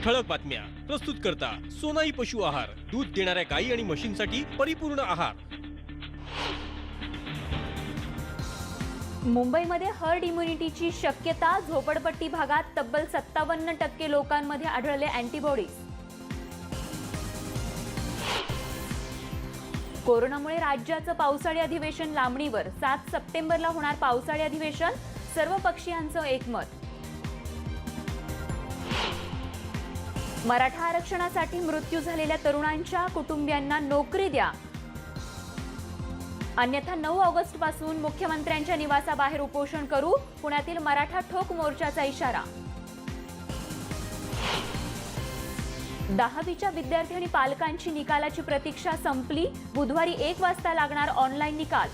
ठळक बातम्या प्रस्तुत करता सोनाई पशु आहार, दूध देणाऱ्या गायी आणि म्हशींसाठी परिपूर्ण आहार। मुंबईमध्ये हर्ड इम्युनिटीची शक्यता, झोपडपट्टी भागात तब्बल 57% लोकांमध्ये आढळले अँटीबॉडीज। कोरोनामुळे राज्याचं पावसाळी अधिवेशन लांबणीवर, 7 सप्टेंबरला होणार पावसाळी अधिवेशन, सर्व पक्षीयांचं एकमत। मराठा आरक्षणासाठी मृत्यू झालेल्या तरुणांच्या कुटुंबियांना नोकरी द्या, अन्यथा 9 ऑगस्ट पासून मुख्यमंत्र्यांच्या निवासाबाहेर उपोषण करू, पुण्यातील मराठा ठोक मोर्चाचा इशारा। 10वीच्या विद्यार्थी आणि पालकांची निकालाची प्रतीक्षा संपली, बुधवारी 1 वाजता लागणार ऑनलाईन निकाल।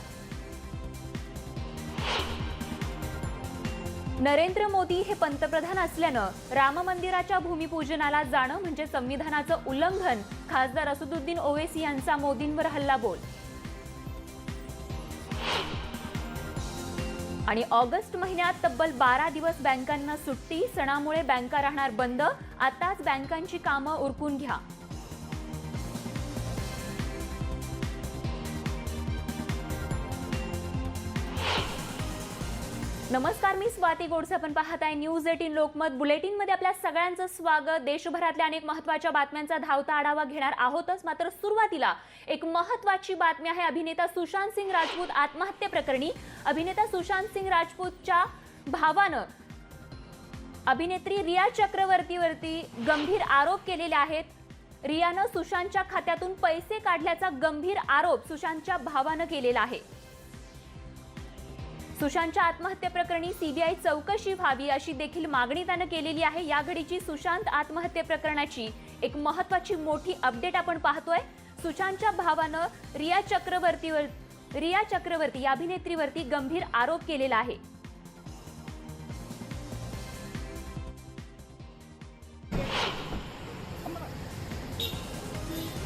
नरेंद्र मोदी हे पंतप्रधान असल्यानं राम मंदिराच्या भूमिपूजनाला जाणं म्हणजे संविधानाचं उल्लंघन, खासदार असदुद्दीन ओवैसी यांचा मोदींवर हल्लाबोल। आणि ऑगस्ट महिन्यात तब्बल 12 दिवस बँकांना सुट्टी, सणामुळे बँका राहणार बंद, आताच बँकांची कामं उरकून घ्या। नमस्कार, मी स्वाती गोडसे, आपण पाहत आहे न्यूज 18 लोकमत बुलेटिन मध्ये आपल्या सगळ्यांचं स्वागत। देशभरातल्या अनेक महत्त्वाच्या बातम्यांचा धावता आढावा घेणार आहोतच, मात्र सुरुवातीला एक महत्त्वाची बातमी आहे। अभिनेता सुशांत सिंग राजपूत आत्महत्येप्रकरणी अभिनेता सुशांत सिंग राजपूतच्या भावानं अभिनेत्री रिया चक्रवर्तीवरती गंभीर आरोप केलेले आहेत। रियानं सुशांतच्या खात्यातून पैसे काढल्याचा गंभीर आरोप सुशांतच्या भावानं केलेला आहे। सुशांतच्या आत्महत्येप्रकरणी सीबीआय चौकशी व्हावी अशी देखील मागणी त्यानं केलेली आहे। या घडीची सुशांत आत्महत्येप्रकरणाची एक महत्त्वाची मोठी अपडेट आपण पाहतोय। सुशांतच्या भावानं रिया चक्रवर्ती या अभिनेत्रीवरती गंभीर आरोप केलेला आहे।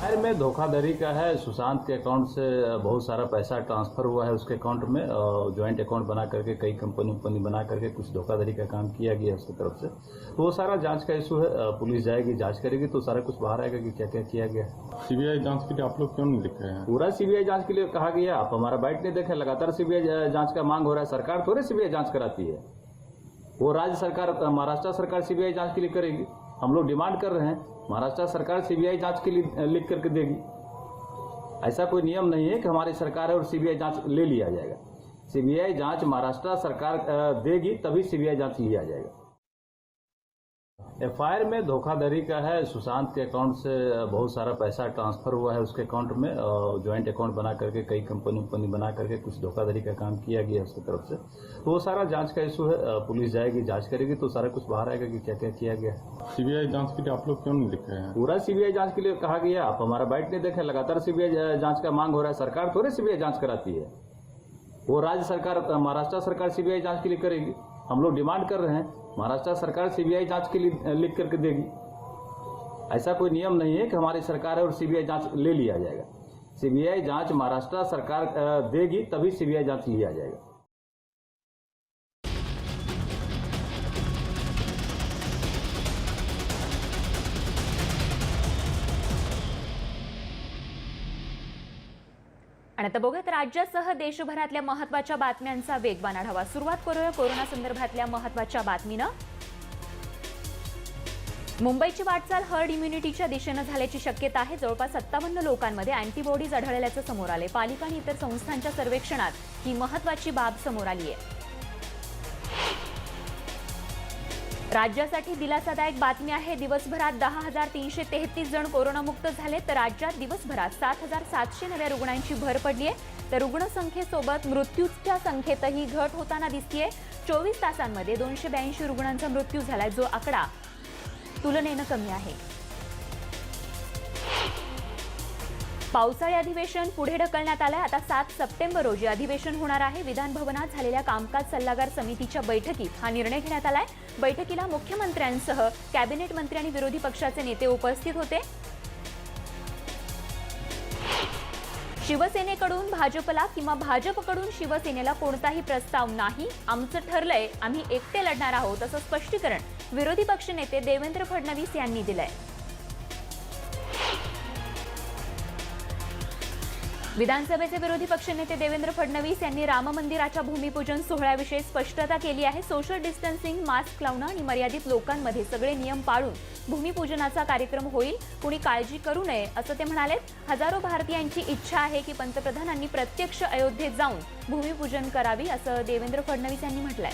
फायर में धोखाधड़ी का है। सुशांत के अकाउंट से बहुत सारा पैसा ट्रांसफर हुआ है उसके अकाउंट में, ज्वाइंट अकाउंट बना करके कई कंपनी बना करके कुछ धोखाधड़ी का काम किया गया उसकी तरफ से। तो वो सारा जांच का इशू है, पुलिस जाएगी, जांच करेगी तो सारा कुछ बाहर आएगा कि क्या क्या किया गया। सीबीआई जांच के लिए आप लोग क्यों नहीं लिख रहे हैं? पूरा सीबीआई जांच के लिए कहा गया, आप हमारा बाइट नहीं देखे, लगातार सीबीआई जांच का मांग हो रहा है। सरकार थोड़ी सीबीआई जांच कराती है, वो राज्य सरकार, महाराष्ट्र सरकार सीबीआई जांच के लिए करेगी। हम लोग डिमांड कर रहे हैं, महाराष्ट्र सरकार सीबीआई जांच के लिए लिख करके देगी। ऐसा कोई नियम नहीं है कि हमारी सरकार है और सीबीआई जांच ले लिया जाएगा। सीबीआई जांच महाराष्ट्र सरकार देगी तभी सीबीआई जांच लिया जाएगा। एफआईआर में धोखाधड़ी का है। सुशांत के अकाउंट से बहुत सारा पैसा ट्रांसफर हुआ है उसके अकाउंट में, ज्वाइंट अकाउंट बना करके कई कंपनी बना करके कुछ धोखाधड़ी का काम किया गया उसकी तरफ से। तो वो सारा जांच का इशू है, पुलिस जाएगी, जांच करेगी तो सारा कुछ बाहर आएगा कि क्या क्या किया गया। सीबीआई जांच के लिए आप लोग क्यों नहीं लिख रहे हैं? पूरा सीबीआई जांच के लिए कहा गया, आप हमारा बाइट नहीं देखे, लगातार सीबीआई जांच का मांग हो रहा है। सरकार थोड़ी सीबीआई जांच कराती है, वो राज्य सरकार, महाराष्ट्र सरकार सीबीआई जांच के लिए करेगी। हम लोग डिमांड कर रहे हैं, महाराष्ट्र सरकार सीबीआई जांच के लिए लिख करके देगी। ऐसा कोई नियम नहीं है कि हमारी सरकार है और सीबीआई जांच ले लिया जाएगा। सीबीआई जांच महाराष्ट्र सरकार देगी तभी सीबीआई जांच लिया जाएगा। आणि आता बघूयात राज्यासह देशभरातल्या महत्त्वाच्या बातम्यांचा वेगवान आढावा। सुरुवात करूया कोरोना संदर्भातल्या महत्त्वाच्या बातमीनं। मुंबईची वाटचाल हर्ड इम्युनिटीच्या दिशेनं झाल्याची शक्यता आहे। जवळपास 57 लोकांमध्ये अँटीबॉडीज आढळल्याचं समोर आले। पालिका आणि इतर संस्थांच्या सर्वेक्षणात ही महत्त्वाची बाब समोर आली आहे। राज्यासाठी दिलासादायक बातमी आहे। दिवसभरात 10,333 जण कोरोनामुक्त झाले, तर राज्यात दिवसभरात 7,700 नव्या रुग्णांची भर पडली आहे। तर रुग्णसंख्येसोबत मृत्यूच्या संख्येतही घट होताना दिसतेय। 24 तासांमध्ये 282 रुग्णांचा मृत्यू झालाय, जो आकडा तुलनेनं कमी आहे। पावसाळी अधिवेशन पुढे ढकलण्यात आलंय। आता 7 सप्टेंबर रोजी अधिवेशन होणार आहे। विधान भवनात झालेल्या कामकाज सल्लागार समितीच्या बैठकीत हा निर्णय घेण्यात आलाय। बैठकीला मुख्यमंत्र्यांसह कॅबिनेट मंत्री आणि विरोधी पक्षाचे नेते उपस्थित होते। शिवसेनेकडून भाजपला किंवा भाजपकडून शिवसेनेला कोणताही प्रस्ताव नाही. आमचं ठरलंय, आम्ही एकटे लढणार आहोत असं स्पष्टीकरण विरोधी पक्षनेते देवेंद्र फडणवीस यांनी दिलंय. विधानसभेचे विरोधी पक्षनेते देवेंद्र फडणवीस यांनी राम मंदिराच्या भूमिपूजन सोहळ्याविषयी स्पष्टता केली आहे. सोशल डिस्टन्सिंग, मास्क लावणं आणि मर्यादित लोकांमध्ये सगळे नियम पाळून भूमिपूजनाचा कार्यक्रम होईल. कुणी काळजी करू नये असं ते म्हणाले. हजारो भारतीयांची इच्छा आहे की पंतप्रधानांनी प्रत्यक्ष अयोध्येत जाऊन भूमिपूजन करावी असं देवेंद्र फडणवीस यांनी म्हटलंय.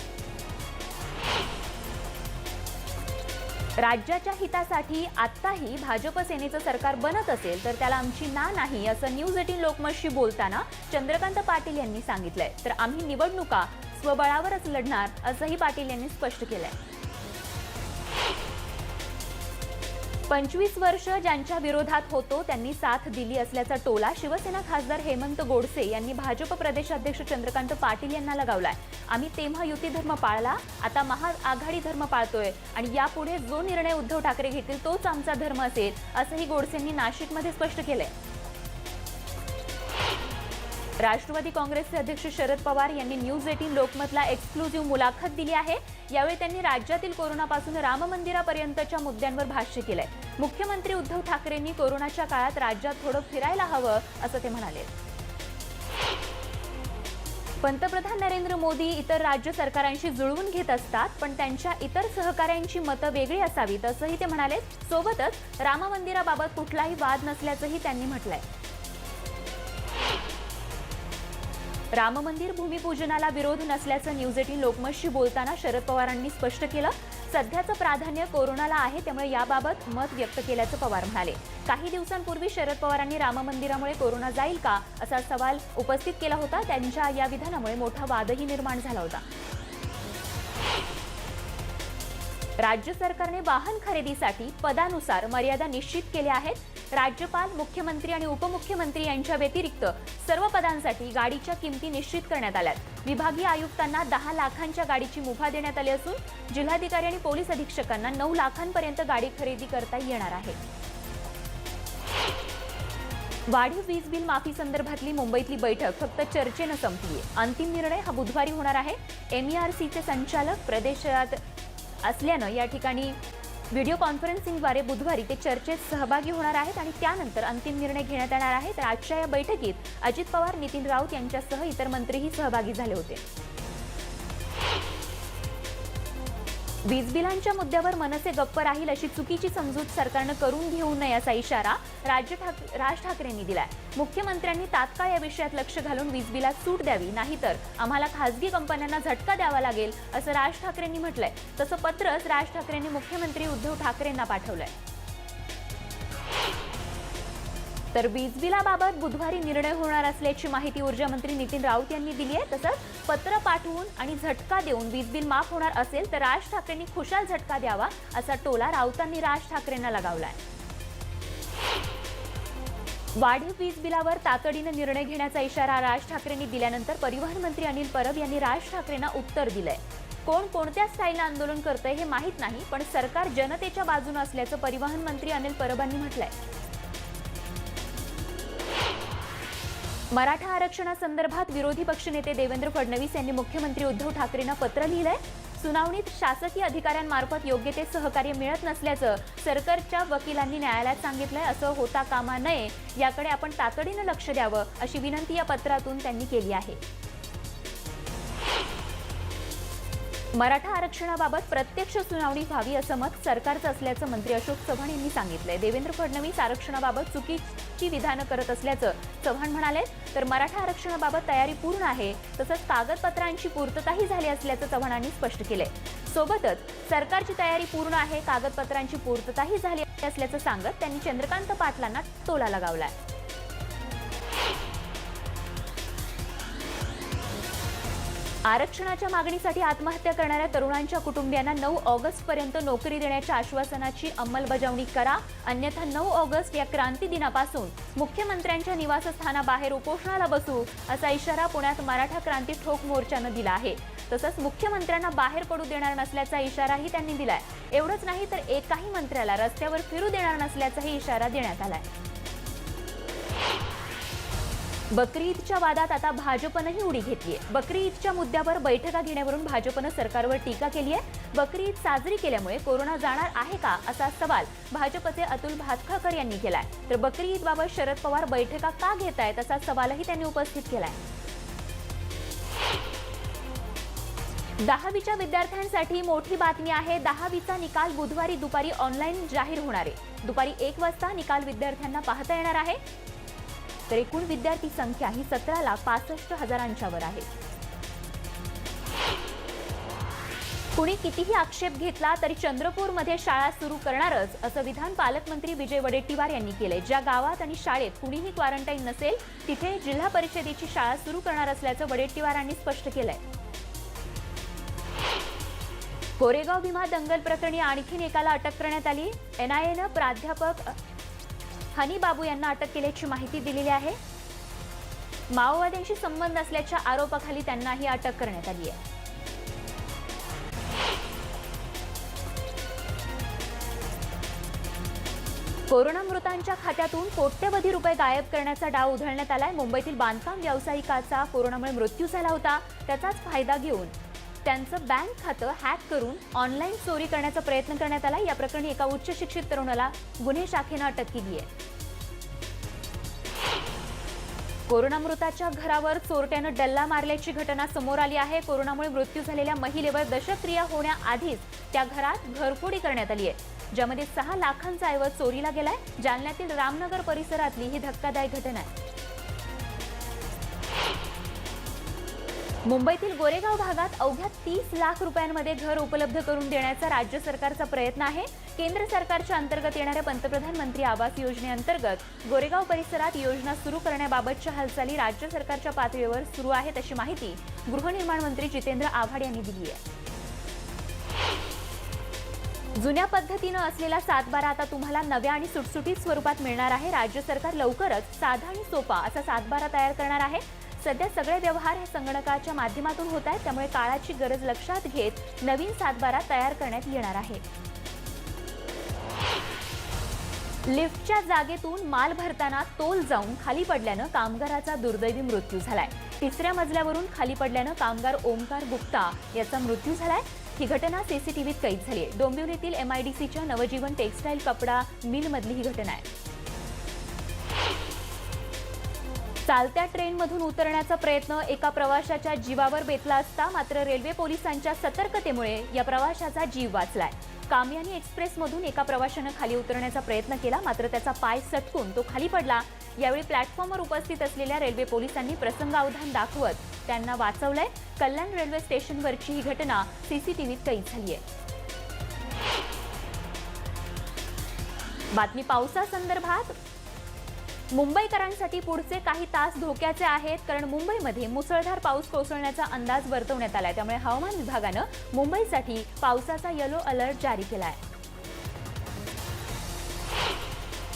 राज्याच्या हितासाठी आत्ताही भाजप सेनेचं सरकार बनत असेल तर त्याला आमची ना नाही असं न्यूज 18 लोकमतशी बोलताना चंद्रकांत पाटील यांनी सांगितलंय. तर आम्ही निवडणुका स्वबळावरच लढणार असंही पाटील यांनी स्पष्ट केलंय. 25 वर्ष ज्यांच्या विरोधात होतो त्यांनी साथ दिली असल्याचा टोला शिवसेना खासदार हेमंत गोडसे यांनी भाजप प्रदेशाध्यक्ष चंद्रकांत पाटील यांना लगावलाय. आम्ही तेव्हा युती धर्म पाळला, आता महाआघाडी धर्म पाळतोय आणि यापुढे जो निर्णय उद्धव ठाकरे घेतील तोच आमचा धर्म असेल असंही गोडसेंनी नाशिकमध्ये स्पष्ट केलंय. राष्ट्रवादी काँग्रेसचे अध्यक्ष शरद पवार यांनी न्यूज 18 लोकमतला एक्सक्लुझिव्ह मुलाखत दिली आहे. यावेळी त्यांनी राज्यातील कोरोनापासून राम मंदिरापर्यंतच्या मुद्द्यांवर भाष्य केलंय. मुख्यमंत्री उद्धव ठाकरेंनी कोरोनाच्या काळात राज्यात थोडं फिरायला हवं असं ते म्हणाले. पंतप्रधान नरेंद्र मोदी इतर राज्य सरकारांशी जुळवून घेत असतात, पण त्यांच्या इतर सहकाऱ्यांची मतं वेगळी असावीत असंही ते म्हणाले. सोबतच राम मंदिराबाबत कुठलाही वाद नसल्याचंही त्यांनी म्हटलंय. राम मंदिर भूमिपूजनाला विरोध नसल्याचं न्यूज 18 लोकमतशी बोलताना शरद पवारांनी स्पष्ट केलं. सध्याचं प्राधान्य कोरोनाला आहे, त्यामुळे याबाबत मत व्यक्त केल्याचं पवार म्हणाले. काही दिवसांपूर्वी शरद पवारांनी राम मंदिरामुळे कोरोना जाईल का असा सवाल उपस्थित केला होता. त्यांच्या या विधानामुळे मोठा वादही निर्माण झाला होता. राज्य सरकारने वाहन खरेदीसाठी पदानुसार मर्यादा निश्चित केल्या आहेत. राज्यपाल, मुख्यमंत्री आणि उपमुख्यमंत्री यांच्या व्यतिरिक्त सर्व पदांसाठी गाडीच्या किमती निश्चित करण्यात आल्यात. विभागीय आयुक्तांना 10 लाखांच्या गाडीची मुभा देण्यात आली असून जिल्हाधिकारी आणि पोलीस अधीक्षकांना 9 लाखांपर्यंत गाडी खरेदी करता येणार आहे. वाढीव वीज बिल माफी संदर्भातली मुंबईतली बैठक फक्त चर्चेनं संपलीये. अंतिम निर्णय हा बुधवारी होणार आहे. MERCचे संचालक प्रदेशात असल्यानं या ठिकाणी व्हिडिओ कॉन्फरन्सिंगद्वारे बुधवारी ते चर्चेत सहभागी होणार आहेत आणि त्यानंतर अंतिम निर्णय घेण्यात येणार आहे. तर आजच्या या बैठकीत अजित पवार, नितीन राऊत यांच्यासह इतर मंत्रीही सहभागी झाले होते. वीज बिलांच्या मुद्द्यावर मनसे गप्प राहील अशी चुकीची समजूत सरकारनं करून घेऊ नये असा इशारा राज ठाकरेंनी दिलाय. मुख्यमंत्र्यांनी तात्काळ या विषयात लक्ष घालून वीज बिलात सूट द्यावी, नाहीतर आम्हाला खासगी कंपन्यांना झटका द्यावा लागेल असं राज ठाकरेंनी म्हटलंय. तसं पत्रच राज ठाकरेंनी मुख्यमंत्री उद्धव ठाकरेंना पाठवलंय. तर वीज बिलाबाबत बुधवारी निर्णय होणार असल्याची माहिती ऊर्जा मंत्री नितीन राऊत यांनी दिली आहे. तसंच पत्र पाठवून आणि झटका देऊन वीज बिल माफ होणार असेल तर राज ठाकरेंनी खुशाल झटका द्यावा असा टोला राऊतांनी राज ठाकरेंना लगावलाय. वाढीव वीज बिलावर तातडीनं निर्णय घेण्याचा इशारा राज ठाकरेंनी दिल्यानंतर परिवहन मंत्री अनिल परब यांनी राज ठाकरेंना उत्तर दिलंय. कोण कोणत्या स्टाईलनं आंदोलन करतंय हे माहीत नाही, पण सरकार जनतेच्या बाजूने असल्याचं परिवहन मंत्री अनिल परबांनी म्हटलंय. मराठा आरक्षणासंदर्भात विरोधी पक्षनेते देवेंद्र फडणवीस यांनी मुख्यमंत्री उद्धव ठाकरेंना पत्र लिहिलंय. सुनावणीत शासकीय अधिकाऱ्यांमार्फत योग्य ते सहकार्य मिळत नसल्याचं सरकारच्या वकिलांनी न्यायालयात सांगितलंय. असं होता कामा नये, याकडे आपण तातडीनं लक्ष द्यावं अशी विनंती या पत्रातून त्यांनी केली आहे. मराठा आरक्षणाबाबत प्रत्यक्ष सुनावणी व्हावी असं मत सरकारचं असल्याचं मंत्री अशोक चव्हाण यांनी सांगितलंय. देवेंद्र फडणवीस आरक्षणाबाबत चुकीची विधानं करत असल्याचं चव्हाण म्हणाले. तर मराठा आरक्षणाबाबत तयारी पूर्ण आहे, तसंच कागदपत्रांची पूर्तताही झाली असल्याचं चव्हाणांनी स्पष्ट केलंय. सोबतच सरकारची तयारी पूर्ण आहे, कागदपत्रांची पूर्तताही झाली असल्याचं सांगत त्यांनी चंद्रकांत पाटलांना टोला लगावलाय. आरक्षणाच्या मागणीसाठी आत्महत्या करणाऱ्या तरुणांच्या कुटुंबियांना 9 ऑगस्टपर्यंत नोकरी देण्याच्या आश्वासनाची अंमलबजावणी करा, अन्यथा 9 ऑगस्ट या क्रांती दिनापासून मुख्यमंत्र्यांच्या निवासस्थानाबाहेर उपोषणाला बसू असा इशारा पुण्यात मराठा क्रांती ठोक मोर्चानं दिला आहे. तसंच मुख्यमंत्र्यांना बाहेर पडू देणार नसल्याचा इशाराही त्यांनी दिलाय. एवढंच नाही तर एकाही मंत्र्याला रस्त्यावर फिरू देणार नसल्याचाही इशारा देण्यात आलाय. बकरी ईदच्या वादात आता भाजपनंही उडी घेतलीय. बकरी ईदच्या मुद्द्यावर बैठका घेण्यावरून भाजपनं सरकारवर टीका केली आहे. बकरी ईद साजरी केल्यामुळे कोरोना जाणार आहे का असा सवाल भाजपचे अतुल भातखळकर यांनी केलाय. तर बकरी ईदबाबत शरद पवार बैठका का घेतायत असा सवालही त्यांनी उपस्थित केलाय. 10वीच्या विद्यार्थ्यांसाठी मोठी बातमी आहे. 10वीचा निकाल बुधवारी दुपारी ऑनलाईन जाहीर होणार आहे. दुपारी 1 वाजता निकाल विद्यार्थ्यांना पाहता येणार आहे. तर एकूण विद्यार्थी संख्या ही 17,65,000 वर आहे. कुणी कितीही आक्षेप घेतला तरी चंद्रपूरमध्ये शाळा सुरू करणारच असं विधान पालकमंत्री विजय वडेट्टीवार यांनी केलंय. ज्या गावात आणि शाळेत कुणीही क्वारंटाईन नसेल तिथे जिल्हा परिषदेची शाळा सुरू करणार असल्याचं वडेट्टीवारांनी स्पष्ट केलंय. कोरेगाव भीमा दंगल प्रकरणी आणखीन एकाला अटक करण्यात आली. NIAनं प्राध्यापक हनी बाबू यांना अटक केल्याची माहिती दिलेली आहे. माओवाद्यांशी संबंध असल्याच्या आरोपाखाली त्यांनाही अटक करण्यात आली आहे. कोरोना मृतांच्या खात्यातून कोट्यवधी रुपये गायब करण्याचा डाव उधळण्यात आलाय. मुंबईतील बांधकाम व्यावसायिकाचा कोरोनामुळे मृत्यू झाला होता. त्याचाच फायदा घेऊन त्यांचं बँक खातं हॅक करून ऑनलाईन चोरी करण्याचा प्रयत्न करण्यात आला. या प्रकरणी एका उच्च शिक्षित तरुणाला गुन्हे शाखेनं अटक केली आहे. कोरोना मृताच्या घरावर चोरट्यानं डल्ला मारल्याची घटना समोर आली आहे. कोरोनामुळे मृत्यू झालेल्या महिलेवर दशक्रिया होण्याआधीच त्या घरात घरफोडी करण्यात आली आहे, ज्यामध्ये 6 लाखांचा ऐवज चोरीला गेलाय. जालन्यातील रामनगर परिसरातली ही धक्कादायक घटना आहे. मुंबईतील गोरेगाव भागात अवघ्या 30 लाख रुपयांमध्ये घर उपलब्ध करून देण्याचा राज्य सरकारचा प्रयत्न आहे. केंद्र सरकारच्या अंतर्गत येणाऱ्या पंतप्रधान मंत्री आवास योजनेअंतर्गत गोरेगाव परिसरात योजना सुरू करण्याबाबतच्या हालचाली राज्य सरकारच्या पातळीवर सुरू आहेत अशी माहिती गृहनिर्माण मंत्री जितेंद्र आव्हाड यांनी दिली आहे. जुन्या पद्धतीनं असलेला 7/12 आता तुम्हाला नव्या आणि सुटसुटीत स्वरूपात मिळणार आहे. राज्य सरकार लवकरच साधा आणि सोपा असा 7/12 तयार करणार आहे. सध्या सगळे व्यवहार हे संगणकाच्या माध्यमातून होत आहेत, त्यामुळे काळाची गरज लक्षात घेत नवीन 7/12 तयार करण्यात येणार आहे. लिफ्टच्या जागेतून माल भरताना तोल जाऊन खाली पडल्यानं कामगाराचा दुर्दैवी मृत्यू झालाय. 3ऱ्या मजल्यावरून खाली पडल्यानं कामगार ओमकार गुप्ता याचा मृत्यू झालाय. ही घटना सीसीटीव्हीत कैद झाली आहे. डोंबिवलीतील MIDCच्या नवजीवन टेक्सटाईल कपडा मिलमधली ही घटना आहे. चालत्या ट्रेनमधून उतरण्याचा प्रयत्न एका प्रवाशाच्या जीवावर बेतला असता मात्र रेल्वे पोलिसांच्या सतर्कतेमुळे या प्रवाशाचा जीव वाचलाय. कामयानी एक्सप्रेसमधून एका प्रवाशानं खाली उतरण्याचा प्रयत्न केला, मात्र त्याचा पाय सटकून तो खाली पडला. यावेळी प्लॅटफॉर्मवर उपस्थित असलेल्या रेल्वे पोलिसांनी प्रसंगावधान दाखवत त्यांना वाचवलंय. कल्याण रेल्वे स्टेशनवरची ही घटना सीसीटीव्हीत कैद झाली आहे. बातमी पावसासंदर्भात. मुंबईकरांसाठी पुढचे काही तास धोक्याचे आहेत, कारण मुंबईमध्ये मुसळधार पाऊस कोसळण्याचा अंदाज वर्तवण्यात आलाय. त्यामुळे हवामान विभागानं मुंबईसाठी पावसाचा येलो अलर्ट जारी केलाय.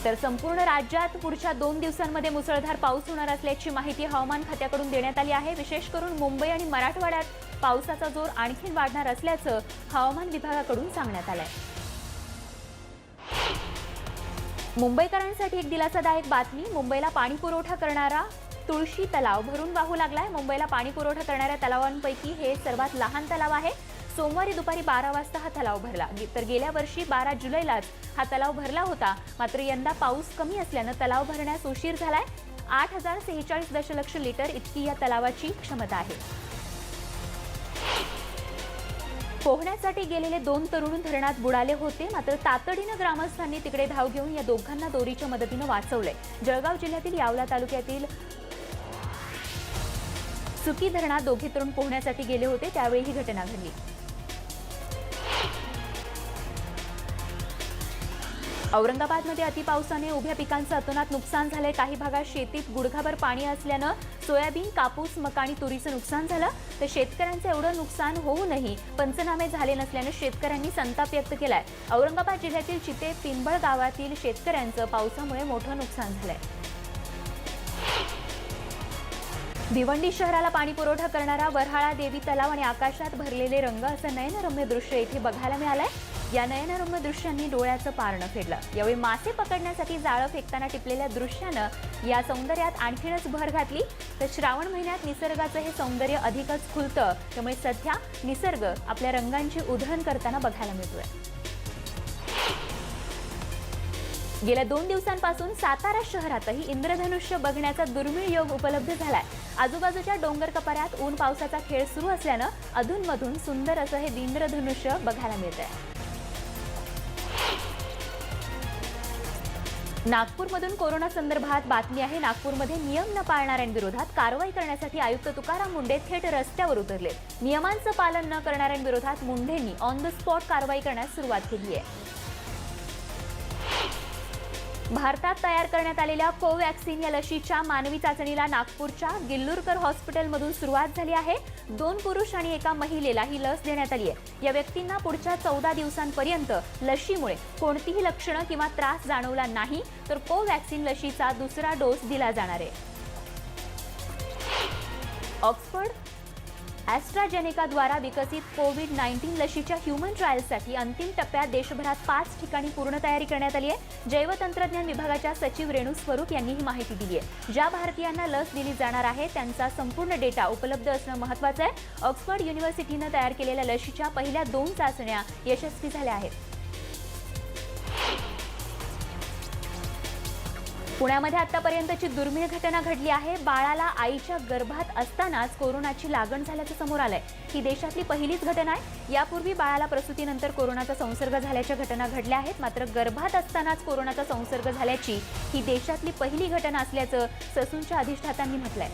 तर संपूर्ण राज्यात पुढच्या 2 दिवसांमध्ये मुसळधार पाऊस होणार असल्याची माहिती हवामान खात्याकडून देण्यात आली आहे. विशेष करून मुंबई आणि मराठवाड्यात पावसाचा जोर आणखी वाढणार असल्याचं हवामान विभागाकडून सांगण्यात आलंय. मुंबईकरांसाठी एक दिलासादायक बातमी. मुंबईला पाणी पुरवठा करणारा तुळशी तलाव भरून वाहू लागलाय. मुंबईला पाणी पुरवठा करणाऱ्या तलावांपैकी हे सर्वात लहान तलाव आहे. सोमवारी दुपारी 12 वाजता हा तलाव भरला. तर गेल्या वर्षी 12 जुलैलाच हा तलाव भरला होता. मात्र यंदा पाऊस कमी असल्यानं तलाव भरण्यास उशीर झालाय. 8,046 दशलक्ष लिटर इतकी या तलावाची क्षमता आहे. पोहण्यासाठी गेलेले 2 तरुण धरणात बुडाले होते, मात्र तातडीनं ग्रामस्थांनी तिकडे धाव घेऊन या दोघांना दोरीच्या मदतीनं वाचवलंय. जळगाव जिल्ह्यातील यावला तालुक्यातील सुकी धरणात दोघे तरुण पोहण्यासाठी गेले होते, त्यावेळी ही घटना घडली. औरंगाबादमध्ये अतिपावसाने उभ्या पिकांचं अतोनात नुकसान झालंय. काही भागात शेतीत गुडघाभर पाणी असल्यानं सोयाबीन, कापूस, मका आणि तुरीचं नुकसान झालं. तर शेतकऱ्यांचं एवढं नुकसान होऊनही पंचनामे झाले नसल्यानं शेतकऱ्यांनी संताप व्यक्त केलाय. औरंगाबाद जिल्ह्यातील चिते पिंबळ गावातील शेतकऱ्यांचं पावसामुळे मोठं नुकसान झालंय. भिवंडी शहराला पाणी पुरवठा करणारा वऱ्हाळा देवी तलाव आणि आकाशात भरलेले रंग असं नयनरम्य दृश्य इथे बघायला मिळालंय. या नयनरम्य दृश्यांनी डोळ्याचं पारणं फेडलं। यावेळी मासे पकडण्यासाठी जाळं फेकताना टिपलेल्या दृश्यानं या सौंदर्यात आणखीनच भर घातली। तर श्रावण महिन्यात निसर्गाचं हे सौंदर्य अधिकच खुलतं, त्यामुळे सध्या निसर्ग आपल्या रंगांची उधळण करताना बघायला मिळतोय। गेल्या 2 दिवसांपासून सातारा शहरातही इंद्रधनुष्य बघण्याचा दुर्मिळ योग उपलब्ध झालाय। आजूबाजूच्या डोंगर कपाऱ्यात ऊन पावसाचा खेळ सुरू असल्यानं अधूनमधून सुंदर असं हे इंद्रधनुष्य बघायला मिळतंय। नागपूरमधून कोरोना संदर्भात बातमी आहे। नागपूरमध्ये नियम न पाळणाऱ्यांविरोधात कारवाई करण्यासाठी आयुक्त तुकाराम मुंढे थेट रस्त्यावर उतरले। नियमांचं पालन न करणाऱ्यांविरोधात मुंढेंनी ऑन द स्पॉट कारवाई करण्यास सुरुवात केली आहे। भारतात तयार करण्यात आलेल्या कोवॅक्सिन या लशीच्या मानवी चाचणीला नागपूरच्या गिल्लुरकर हॉस्पिटलमधून सुरुवात झाली आहे। 2 पुरुष आणि एका महिलेला ही लस देण्यात आली आहे। या व्यक्तींना पुढच्या 14 दिवसांपर्यंत लशीमुळे कोणतीही लक्षणं किंवा त्रास जाणवला नाही, तर कोवॅक्सिन लशीचा दुसरा डोस दिला जाणार आहे। ऑक्सफर्ड ॲस्ट्राजेनेकाद्वारा विकसित कोविड-19 लशीच्या ह्युमन ट्रायल्ससाठी अंतिम टप्प्यात देशभरात 5 ठिकाणी पूर्ण तयारी करण्यात आली आहे। जैवतंत्रज्ञान विभागाच्या सचिव रेणू स्वरूप यांनी ही माहिती दिली आहे। ज्या भारतीयांना लस दिली जाणार आहे त्यांचा संपूर्ण डेटा उपलब्ध असणं महत्त्वाचं आहे। ऑक्सफर्ड युनिव्हर्सिटीनं तयार केलेल्या लशीच्या पहिल्या 2 चाचण्या यशस्वी झाल्या आहेत। पुण्यामध्ये आतापर्यंतची दुर्मिळ घटना घडली आहे। बाळाला आईच्या गर्भात असतानाच कोरोनाची लागण झाल्याचं समोर आलंय। ही देशातली पहिलीच घटना आहे। यापूर्वी बाळाला प्रसूतीनंतर कोरोनाचा संसर्ग झाल्याच्या घटना घडल्या आहेत, मात्र गर्भात असतानाच कोरोनाचा संसर्ग झाल्याची ही देशातली पहिली घटना असल्याचं ससूनच्या अधिष्ठातांनी म्हटलंय।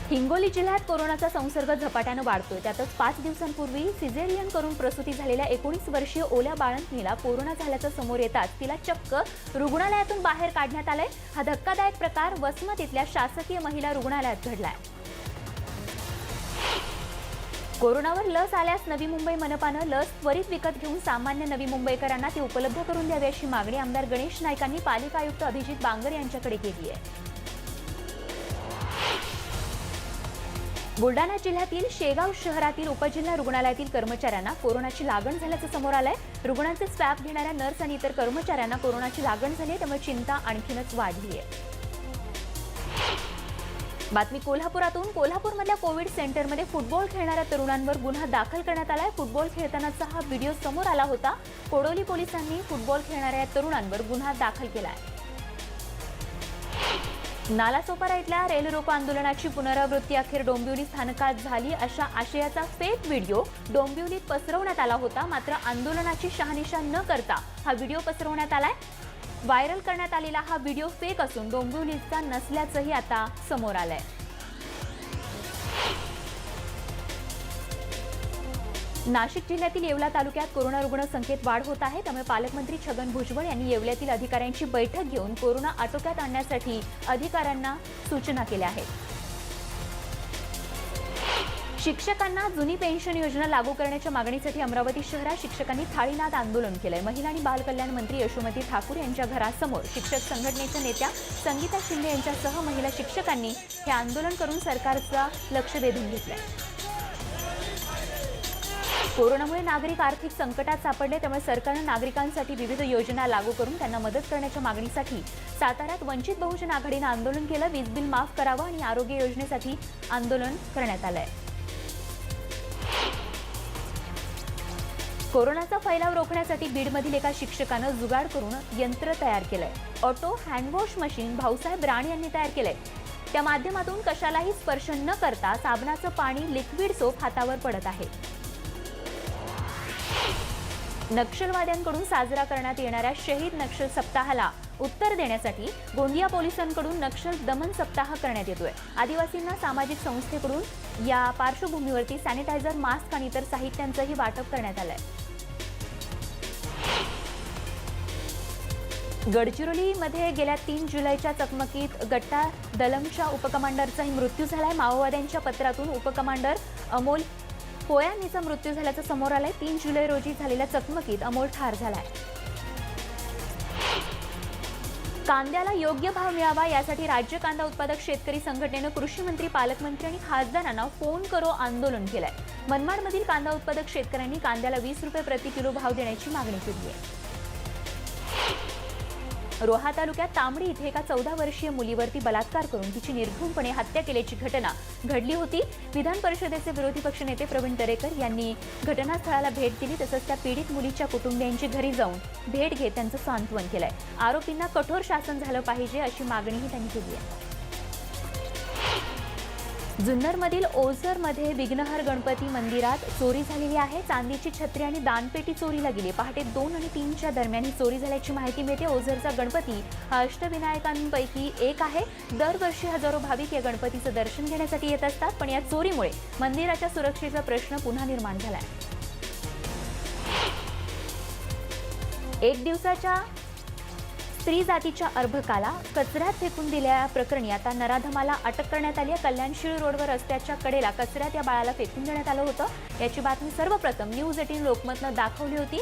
हिंगोली जिल्ह्यात कोरोनाचा संसर्ग झपाट्यानं वाढतोय। त्यातच 5 दिवसांपूर्वी सिझेरियन करून प्रसूती झालेल्या 19 वर्षीय ओल्या बाळंतीणीला कोरोना झाल्याचं समोर येताच तिला चक्क रुग्णालयातून बाहेर काढण्यात आलंय। हा धक्कादायक प्रकार वसमत इथल्या शासकीय महिला रुग्णालयात घडलाय। कोरोनावर लस आल्यास नवी मुंबई मनपानं लस त्वरित विकत घेऊन सामान्य नवी मुंबईकरांना ती उपलब्ध करून द्यावी अशी मागणी आमदार गणेश नाईकांनी पालिका आयुक्त अभिजित बांगर यांच्याकडे केली आहे। बुलढाणा जिल्ह्यातील शेगाव शहरातील उपजिल्हा रुग्णालयातील कर्मचाऱ्यांना कोरोनाची लागण झाल्याचं समोर आलंय। रुग्णांचे स्वॅब घेणाऱ्या नर्स आणि इतर कर्मचाऱ्यांना कोरोनाची लागण झाली, त्यामुळे चिंता आणखीनच वाढली आहे। बातमी कोल्हापुरातून। कोल्हापूरमधल्या कोविड सेंटरमध्ये फुटबॉल खेळणाऱ्या तरुणांवर गुन्हा दाखल करण्यात आलाय। फुटबॉल खेळतानाचा हा व्हिडिओ समोर आला होता। कोडोली पोलिसांनी फुटबॉल खेळणाऱ्या तरुणांवर गुन्हा दाखल केलाय। नालासोपारा इथल्या रेल रोको आंदोलनाची पुनरावृत्ती अखेर डोंबिवली स्थानकात झाली अशा आशयाचा फेक व्हिडिओ डोंबिवलीत पसरवण्यात आला होता, मात्र आंदोलनाची शहानिशा न करता हा व्हिडिओ पसरवण्यात आलाय। व्हायरल करण्यात आलेला हा व्हिडिओ फेक असून डोंबिवलीचा नसल्याचंही आता समोर आलंय। नाशिक जिल्ह्यातील येवला तालुक्यात कोरोना रुग्ण संख्येत वाढ होत आहे, त्यामुळे पालकमंत्री छगन भुजबळ यांनी येवल्यातील अधिकाऱ्यांची बैठक घेऊन कोरोना आटोक्यात आणण्यासाठी अधिकाऱ्यांना सूचना केल्या आहेत। शिक्षकांना जुनी पेन्शन योजना लागू करण्याच्या मागणीसाठी अमरावती शहरात शिक्षकांनी थाळीनाद आंदोलन केलंय। महिला आणि बालकल्याण मंत्री यशोमती ठाकूर यांच्या घरासमोर शिक्षक संघटनेच्या नेत्या संगीता शिंदे यांच्यासह महिला शिक्षकांनी हे आंदोलन करून सरकारचं लक्ष वेधून घेतलंय। कोरोनामुळे नागरिक आर्थिक संकटात सापडले, त्यामुळे सरकारनं नागरिकांसाठी विविध योजना लागू करून त्यांना मदत करण्याच्या मागणीसाठी साताऱ्यात वंचित बहुजन आघाडीनं आंदोलन केलं। वीज बिल माफ करावं आणि आरोग्य योजनेसाठी आंदोलन करण्यात आलंय। कोरोनाचा फैलाव रोखण्यासाठी बीडमधील एका शिक्षकानं जुगाड करून यंत्र तयार केलंय। Auto handwash machine Bhausaheb Rane यांनी तयार केलंय। त्या माध्यमातून कशालाही स्पर्श न करता साबणाचं पाणी लिक्विड सोप हातावर पडत आहे। नक्षलवाद्यांकडून साजरा करण्यात येणाऱ्या शहीद नक्षल सप्ताहाला उत्तर देण्यासाठी गोंदिया पोलिसांकडून नक्षल दमन सप्ताह करण्यात येतोय। आदिवासींना सामाजिक संस्थेकडून या पार्श्वभूमीवरती सॅनिटायझर, मास्क आणि इतर साहित्यांचंही वाटप करण्यात आलंय। गडचिरोलीमध्ये गेल्या 3 जुलैच्या चकमकीत गट्टा दलमच्या उपकमांडरचाही मृत्यू झालाय। माओवाद्यांच्या पत्रातून उपकमांडर अमोल पोयांचा मृत्यू झाल्याचं समोर आलंय। 3 जुलै रोजी झालेल्या चकमकीत अमोल ठार झालाय। कांद्याला योग्य भाव मिळावा यासाठी राज्य कांदा उत्पादक शेतकरी संघटनेनं कृषी मंत्री, पालकमंत्री आणि खासदारांना फोन करो आंदोलन केलंय. मनमाडमधील कांदा उत्पादक शेतकऱ्यांनी कांद्याला 20 रुपये प्रति किलो भाव देण्याची मागणी केली आहे. रोहा तालुक्यात तांबडी इथे एका 14 वर्षीय मुलीवरती बलात्कार करून तिची निर्घृणपणे हत्या केल्याची घटना घडली होती. विधान परिषदेचे विरोधी पक्षनेते प्रवीण दरेकर यांनी घटनास्थळाला भेट दिली. तसंच त्या पीडित मुलीच्या कुटुंबियांची घरी जाऊन भेट घेत त्यांचं सांत्वन केलंय. आरोपींना कठोर शासन झालं पाहिजे अशी मागणीही त्यांनी केली आहे. जुन्नरमधील ओझरमध्ये विघ्नहर गणपती मंदिरात चोरी झालेली आहे. चांदीची छत्री आणि दानपेटी चोरीला गेली. पहाटे 2 आणि 3च्या दरम्यान ही चोरी झाल्याची माहिती मिळते. ओझरचा गणपती हा अष्टविनायकांपैकी एक आहे. दरवर्षी हजारो भाविक या गणपतीचं दर्शन घेण्यासाठी येत असतात, पण या चोरीमुळे मंदिराच्या सुरक्षेचा प्रश्न पुन्हा निर्माण झालाय. एक दिवसाच्या स्त्री जातीच्या अर्भकाला कचऱ्यात फेकून दिल्याप्रकरणी आता नराधमाला अटक करण्यात आली आहे. कल्याणशीळ रोडवर रस्त्याच्या कडेला कचऱ्यात या बाळाला फेकून देण्यात आलं होतं. याची बातमी सर्वप्रथम न्यूज 18 लोकमतनं दाखवली होती.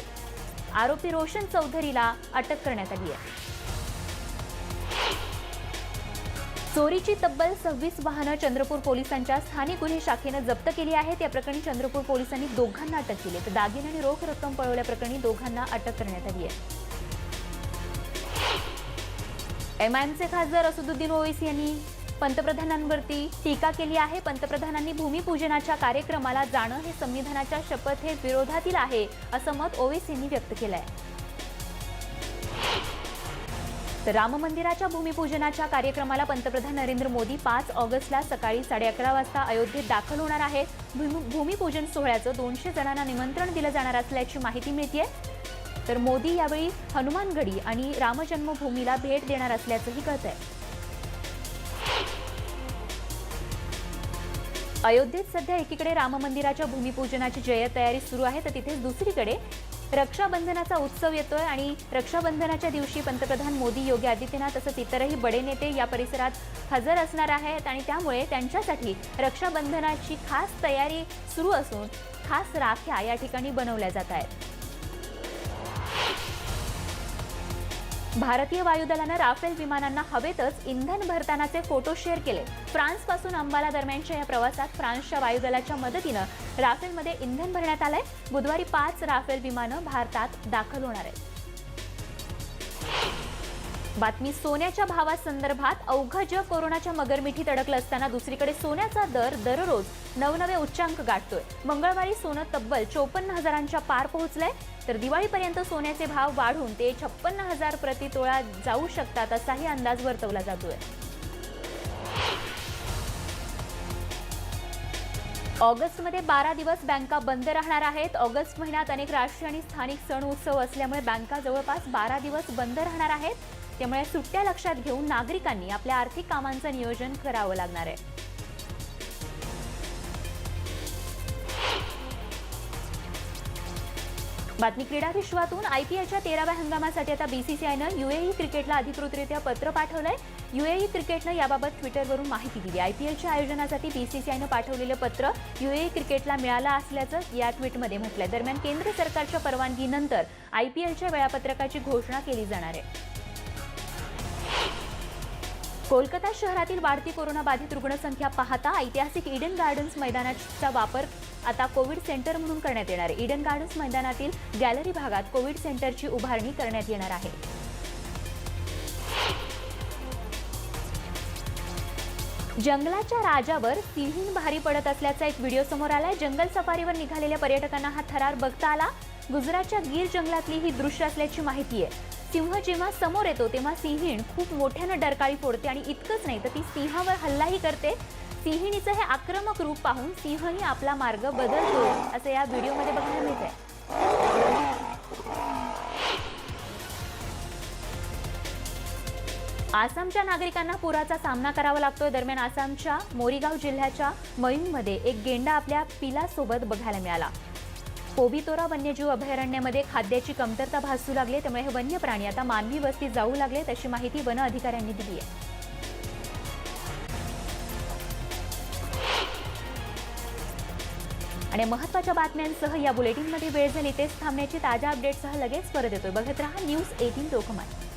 आरोपी रोशन चौधरीला अटक करण्यात आली आहे. चोरीची तब्बल 26 वाहनं चंद्रपूर पोलिसांच्या स्थानिक गुन्हे शाखेनं जप्त केली आहेत. या प्रकरणी चंद्रपूर पोलिसांनी दोघांना अटक केली, तर दागिने आणि रोख रक्कम पळवल्याप्रकरणी दोघांना अटक करण्यात आली आहे. एमआयएमचे खासदार असदुद्दीन ओवैसी यांनी पंतप्रधानांवरती टीका केली आहे. पंतप्रधानांनी भूमिपूजनाच्या कार्यक्रमाला जाणं हे संविधानाच्या शपथे विरोधातील आहे असं मत ओवैसी यांनी व्यक्त केलं आहे. तर राम मंदिराच्या भूमिपूजनाच्या कार्यक्रमाला पंतप्रधान नरेंद्र मोदी 5 ऑगस्टला सकाळी 11:30 वाजता अयोध्येत दाखल होणार आहेत. भूमिपूजन सोहळ्याचं 200 जणांना निमंत्रण दिलं जाणार असल्याची माहिती मिळतेय. तर मोदी यावेळी हनुमानगढी आणि रामजन्मभूमीला भेट देणार असल्याचंही कळतंय. अयोध्येत सध्या एकीकडे राम मंदिराच्या भूमिपूजनाची जय्यत सुरू आहे, तर तिथेच दुसरीकडे रक्षाबंधनाचा उत्सव येतोय आणि रक्षाबंधनाच्या दिवशी पंतप्रधान मोदी, योगी आदित्यनाथ तसंच इतरही बडे नेते या परिसरात हजर असणार आहेत आणि त्यामुळे त्यांच्यासाठी रक्षाबंधनाची खास तयारी सुरू असून खास राख्या या ठिकाणी बनवल्या जात आहेत. भारतीय वायुदलानं राफेल विमानांना हवेतच इंधन भरतानाचे फोटो शेअर केले. फ्रान्सपासून अंबाला दरम्यानच्या या प्रवासात फ्रान्सच्या वायुदलाच्या मदतीनं राफेलमध्ये इंधन भरण्यात आलंय. बुधवारी 5 राफेल विमानं भारतात दाखल होणार आहेत. बातमी सोन्याच्या भावासंदर्भात. अवघं जग कोरोनाच्या मगरमिठीत अडकलं असताना दुसरीकडे सोन्याचा दर दररोज नवनवे उच्चांक गाठतोय. मंगळवारी सोनं तब्बल 54,000च्या पार पोहोचलंय, तर दिवाळीपर्यंत सोन्याचे भाव वाढून ते 56,000 प्रति तोळा जाऊ शकतात असाही अंदाज वर्तवला जातोय. ऑगस्टमध्ये 12 दिवस बँका बंद राहणार आहेत. ऑगस्ट महिन्यात अनेक राष्ट्रीय आणि स्थानिक सण उत्सव असल्यामुळे बँका जवळपास 12 दिवस बंद राहणार आहेत. त्यामुळे सुट्ट्या लक्षात घेऊन नागरिकांनी आपल्या आर्थिक कामांचं नियोजन करावं लागणार आहे. बातमी क्रीडा विश्वातून. आयपीएलच्या 13व्या हंगामासाठी आता बीसीसीआयनं यूएई क्रिकेटला अधिकृतरित्या पत्र पाठवलंय. यूएई क्रिकेटनं याबाबत ट्विटरवरून माहिती दिली. आयपीएलच्या आयोजनासाठी बीसीसीआयनं पाठवलेलं पत्र यूएई क्रिकेटला मिळालं असल्याचं या ट्विटमध्ये म्हटलंय. दरम्यान केंद्र सरकारच्या परवानगीनंतर आयपीएलच्या वेळापत्रकाची घोषणा केली जाणार आहे. कोलकाता शहरातील वाढती कोरोनाबाधित रुग्णसंख्या पाहता ऐतिहासिक ईडन गार्डन्स मैदानाचा वापर आता कोविड सेंटर म्हणून करण्यात येणार आहे. ईडन गार्डन्स मैदानातील गॅलरी भागात कोविड सेंटरची उभारणी करण्यात येणार आहे. जंगलाच्या राजावर सिंहीण भारी पडत असल्याचा एक व्हिडिओ समोर आलाय. जंगल सफारीवर निघालेल्या पर्यटकांना हा थरार बघता आला. गुजरातच्या गीर जंगलातली ही दृश्य असल्याची माहिती आहे. सिंह जेव्हा समोर येतो तेव्हा सिंहीण खूप मोठ्यानं डरकाळी फोडते आणि इतकंच नाही तर ती सिंहावर हल्लाही करते. सिंहिणीचं हे आक्रमक रूप पाहून सिंहही आपला मार्ग बदलतो असं या व्हिडिओमध्ये बघायला मिळतंय. आसामच्या नागरिकांना पुराचा सामना करावा लागतोय. दरम्यान आसामच्या मोरीगाव जिल्ह्याच्या मयूंगमध्ये एक गेंडा आपल्या पिलासोबत बघायला मिळाला. पोबितोरा वन्यजीव अभयारण्यामध्ये खाद्याची कमतरता भासू लागली, त्यामुळे हे वन्य प्राणी आता मानवी वस्तीत जाऊ लागले अशी माहिती वन अधिकाऱ्यांनी दिली आहे. आणि महत्त्वाच्या बातम्यांसह या बुलेटिनमध्ये वेळ झाली तेच थांबण्याची. ताज्या अपडेटसह लगेच परत येतोय. बघत रहा न्यूज 18 लोकमत.